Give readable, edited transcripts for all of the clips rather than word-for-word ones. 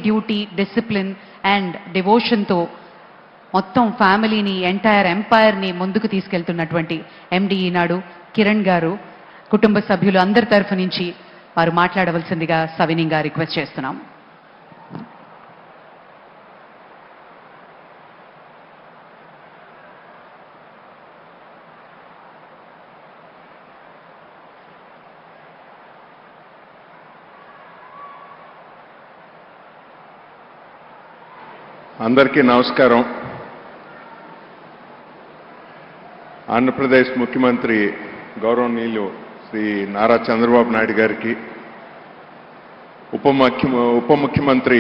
Duty, discipline and డివోషన్తో మొత్తం ఫ్యామిలీని, entire ఎంపైర్ని ముందుకు తీసుకెళ్తున్నటువంటి ఎండి ఈనాడు కిరణ్ గారు, కుటుంబ సభ్యులు అందరి తరఫు నుంచి వారు మాట్లాడవలసిందిగా సవినీయంగా రిక్వెస్ట్ చేస్తున్నాం. అందరికీ నమస్కారం. ఆంధ్రప్రదేశ్ ముఖ్యమంత్రి గౌరవనీయులు శ్రీ నారా చంద్రబాబు నాయుడు గారికి, ఉప ముఖ్యమంత్రి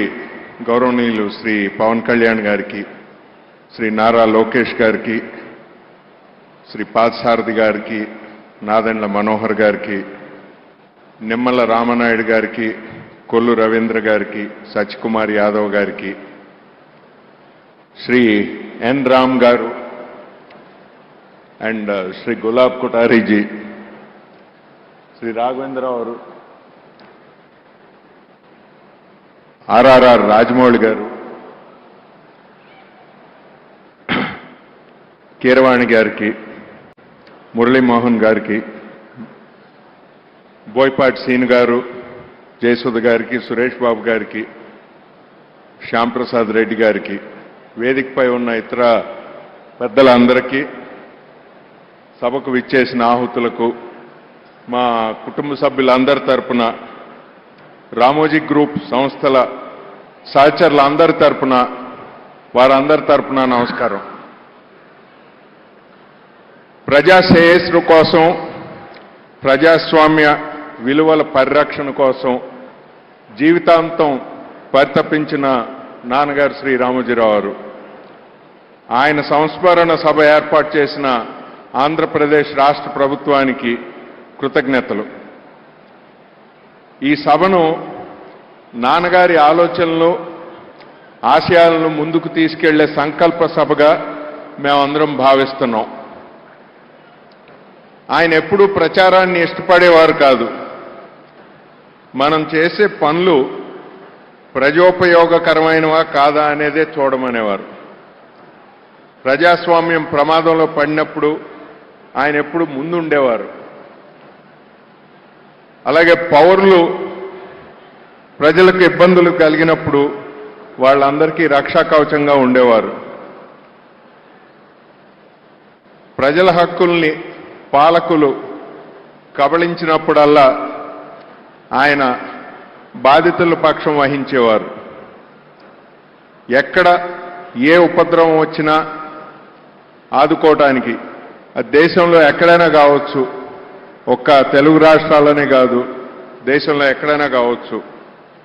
గౌరవనీయులు శ్రీ పవన్ కళ్యాణ్ గారికి, శ్రీ నారా లోకేష్ గారికి, శ్రీ పార్థసారథి గారికి, నాదెండ్ల మనోహర్ గారికి, నిమ్మల రామనాయుడు గారికి, కొల్లు రవీంద్ర గారికి, సత్యకుమార్ యాదవ్ గారికి, శ్రీ ఎన్ రామ్ గారు అండ్ శ్రీ గులాబ్ కొఠారీజీ, శ్రీ రాఘవేంద్రరావు, ఆర్ఆర్ఆర్ రాజమౌళి గారు, కీరవాణి గారికి, మురళీమోహన్ గారికి, బోయపాటి సీన్ గారు, జయసుధ గారికి, సురేష్ బాబు గారికి, శ్యాంప్రసాద్ రెడ్డి గారికి, వేదికపై ఉన్న ఇతర పెద్దలందరికీ, సభకు విచ్చేసిన ఆహుతులకు, మా కుటుంబ సభ్యులందరి తరపున, రామోజీ గ్రూప్ సంస్థల సహచరులందరి తరపున, వారందరి తరపున నమస్కారం. ప్రజా శ్రేయస్సు కోసం, ప్రజాస్వామ్య విలువల పరిరక్షణ కోసం జీవితాంతం పరితపించిన నాన్నగారు శ్రీ రామోజీరావు గారు, ఆయన సంస్మరణ సభ ఏర్పాటు చేసిన ఆంధ్రప్రదేశ్ రాష్ట్ర ప్రభుత్వానికి కృతజ్ఞతలు. ఈ సభను నాన్నగారి ఆలోచనలు, ఆశయాలను ముందుకు తీసుకెళ్లే సంకల్ప సభగా మేమందరం భావిస్తున్నాం. ఆయన ఎప్పుడూ ప్రచారాన్ని ఇష్టపడేవారు కాదు. మనం చేసే పనులు ప్రజోపయోగకరమైనవా కాదా అనేదే చూడమనేవారు. ప్రజాస్వామ్యం ప్రమాదంలో పడినప్పుడు ఆయన ఎప్పుడు ముందుండేవారు. అలాగే పౌరులు ప్రజలకు ఇబ్బందులు కలిగినప్పుడు వాళ్ళందరికీ రక్షా కవచంగా ఉండేవారు. ప్రజల హక్కుల్ని పాలకులు కబళించినప్పుడల్లా ఆయన బాధితుల పక్షం వహించేవారు. ఎక్కడ ఏ ఉపద్రవం వచ్చినా ఆదుకోవటానికి, దేశంలో ఎక్కడైనా కావచ్చు, ఒక్క తెలుగు రాష్ట్రాలనే కాదు, దేశంలో ఎక్కడైనా కావచ్చు,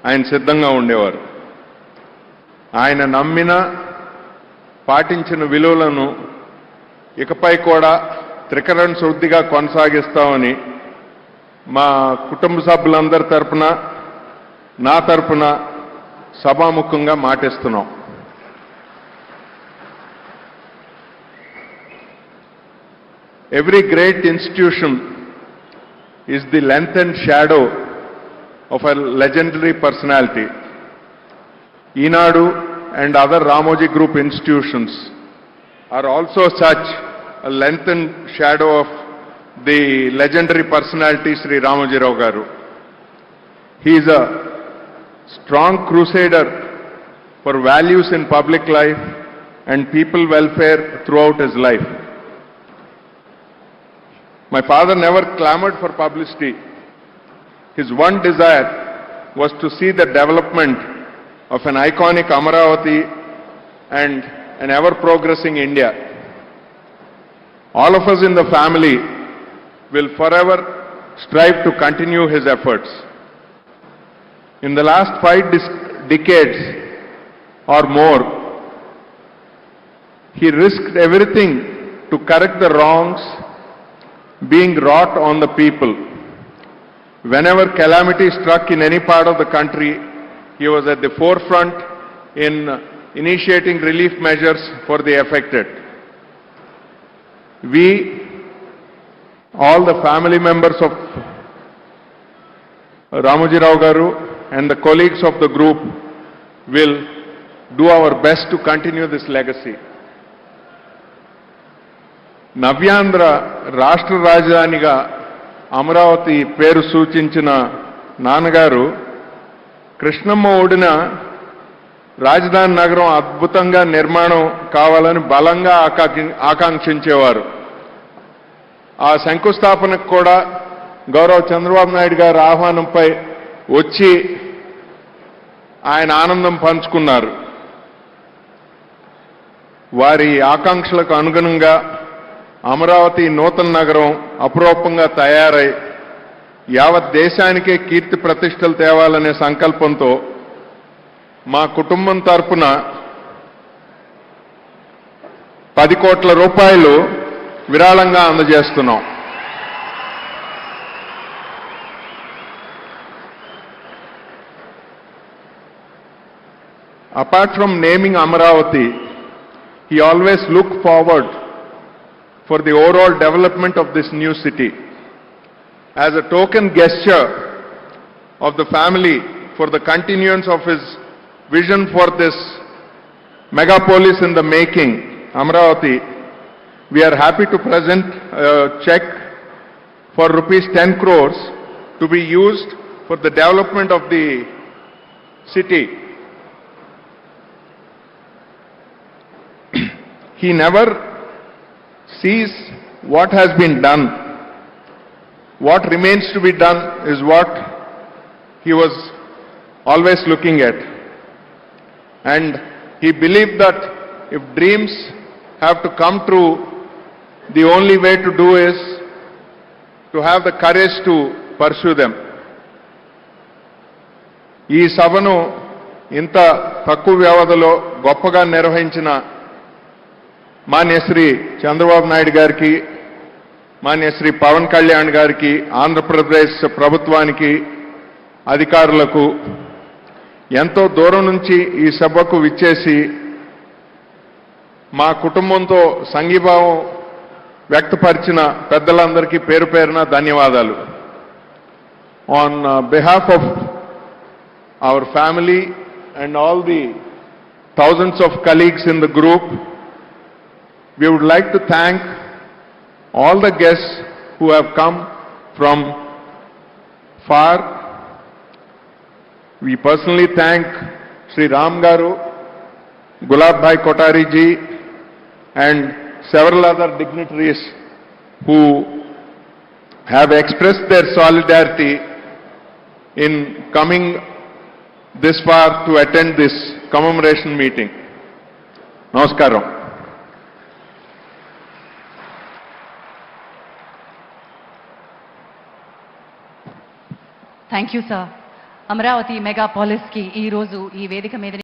ఆయన సిద్ధంగా ఉండేవారు. ఆయన నమ్మిన, పాటించిన విలువలను ఇకపై కూడా త్రికరణ శుద్ధిగా కొనసాగిస్తామని మా కుటుంబ సభ్యులందరి తరపున, నా తరపున సభాముఖంగా మాటిస్తున్నాం. Every great institution is the lengthened shadow of a legendary personality. Eenadu and other Ramoji Group institutions are also such a lengthened shadow of the legendary personality Sri Ramoji Rao Garu. He is a strong crusader for values in public life and people welfare throughout his life. My father never clamored for publicity. His one desire was to see the development of an iconic Amaravati and an ever-progressing India. All of us in the family will forever strive to continue his efforts. In the last 5 decades or more, he risked everything to correct the wrongs being wrought on the people. Whenever calamity struck in any part of the country, he was at the forefront in initiating relief measures for the affected. We, all the family members of Ramoji Rao Garu and the colleagues of the group, will do our best to continue this legacy. నవ్యాంధ్ర రాష్ట్ర రాజధానిగా అమరావతి పేరు సూచించిన నాన్నగారు కృష్ణమ్మ ఒడిన రాజధాని నగరం అద్భుతంగా నిర్మాణం కావాలని బలంగా ఆకాంక్షించేవారు. ఆ శంకుస్థాపనకు కూడా గౌరవ చంద్రబాబు నాయుడు గారి ఆహ్వానంపై వచ్చి ఆయన ఆనందం పంచుకున్నారు. వారి ఆకాంక్షలకు అనుగుణంగా అమరావతి నూతన నగరం అపురూపంగా తయారై యావత్ దేశానికే కీర్తి ప్రతిష్టలు తేవాలనే సంకల్పంతో మా కుటుంబం తరపున 10 కోట్ల రూపాయలు విరాళంగా అందజేస్తున్నాం. Apart from naming Amaravati, he always looked forward for the overall development of this new city. As a token gesture of the family for the continuance of his vision for this megapolis in the making, Amaravati, we are happy to present a check for rupees 10 crores to be used for the development of the city. He never sees what has been done. What remains to be done is what he was always looking at. And he believed that if dreams have to come true, the only way to do is to have the courage to pursue them. ఈ సభను ఇంత తక్కువ వ్యవధిలో గొప్పగా నిర్వహించిన మాన్య శ్రీ చంద్రబాబు నాయుడు గారికి, మాన్య శ్రీ పవన్ కళ్యాణ్ గారికి, ఆంధ్రప్రదేశ్ ప్రభుత్వానికి, అధికారులకు, ఎంతో దూరం నుంచి ఈ సభకు విచ్చేసి మా కుటుంబంతో సంఘీభావం వ్యక్తపరిచిన పెద్దలందరికీ పేరు పేరున ధన్యవాదాలు. On behalf of our family and all the thousands of colleagues in the group, we would like to thank all the guests who have come from far. We personally thank Sri Ram Garu, Gulab Bhai Kotari ji and several other dignitaries who have expressed their solidarity in coming this far to attend this commemoration meeting. Namaskaram. Thank you sir. Amaravati megapolis కి ఈ రోజు ఈ వేదిక మీద